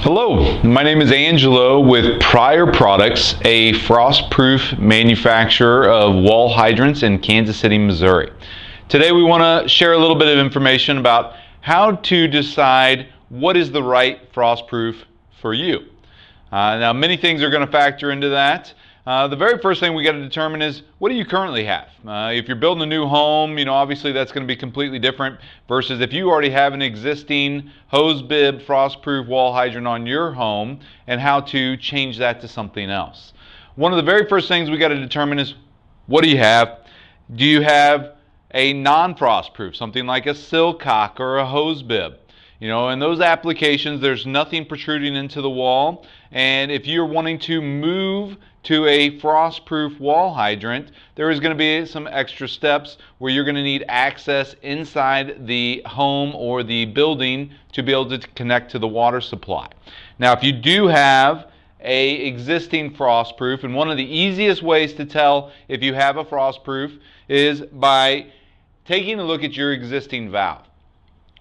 Hello, my name is Angelo with Prior Products, a frost-proof manufacturer of wall hydrants in Kansas City, Missouri. Today we want to share a little bit of information about how to decide what is the right frost-proof for you. Now many things are going to factor into that. The very first thing we got to determine is, what do you currently have? If you're building a new home, obviously that's going to be completely different versus if you already have an existing hose bib frost-proof wall hydrant on your home, and how to change that to something else. One of the very first things we got to determine is, what do you have? Do you have a non-frost-proof, something like a Silcock or a hose bib? In those applications, there's nothing protruding into the wall, and if you're wanting to move to a frost-proof wall hydrant, there is going to be some extra steps where you're going to need access inside the home or the building to be able to connect to the water supply. Now, if you do have a existing frost-proof, and one of the easiest ways to tell if you have a frost-proof is by taking a look at your existing valve.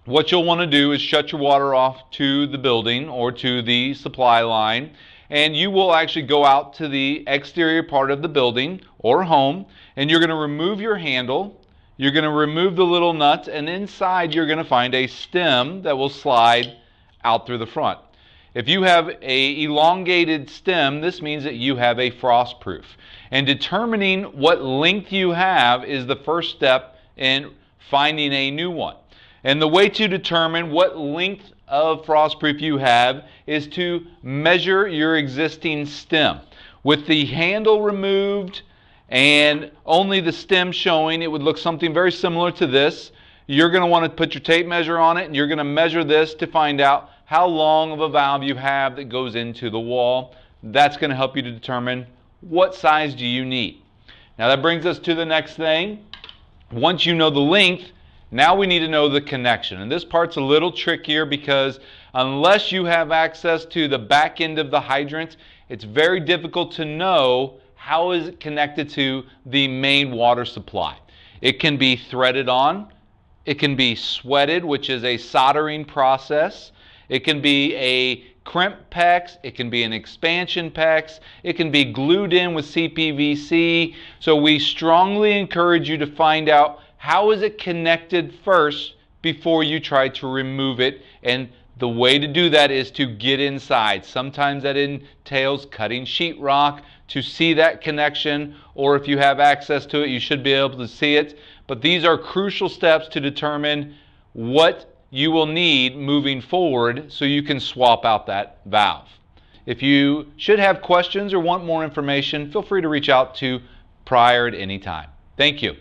What you'll want to do is shut your water off to the building or to the supply line, and you will actually go out to the exterior part of the building or home, and you're going to remove your handle, you're going to remove the little nuts, and inside you're going to find a stem that will slide out through the front. If you have a elongated stem, this means that you have a frost-proof. And determining what length you have is the first step in finding a new one. And the way to determine what length of frost-proof you have is to measure your existing stem. With the handle removed and only the stem showing, it would look something very similar to this. You're going to want to put your tape measure on it, and you're going to measure this to find out how long of a valve you have that goes into the wall. That's going to help you to determine what size do you need. Now that brings us to the next thing. Once you know the length, now we need to know the connection. And this part's a little trickier because unless you have access to the back end of the hydrant, it's very difficult to know how is it connected to the main water supply. It can be threaded on, it can be sweated, which is a soldering process, it can be a crimp PEX, it can be an expansion PEX, it can be glued in with CPVC. So we strongly encourage you to find out how is it connected first before you try to remove it. And the way to do that is to get inside. Sometimes that entails cutting sheetrock to see that connection, or if you have access to it, you should be able to see it. But these are crucial steps to determine what you will need moving forward so you can swap out that valve. If you should have questions or want more information, feel free to reach out to Prior at any time. Thank you.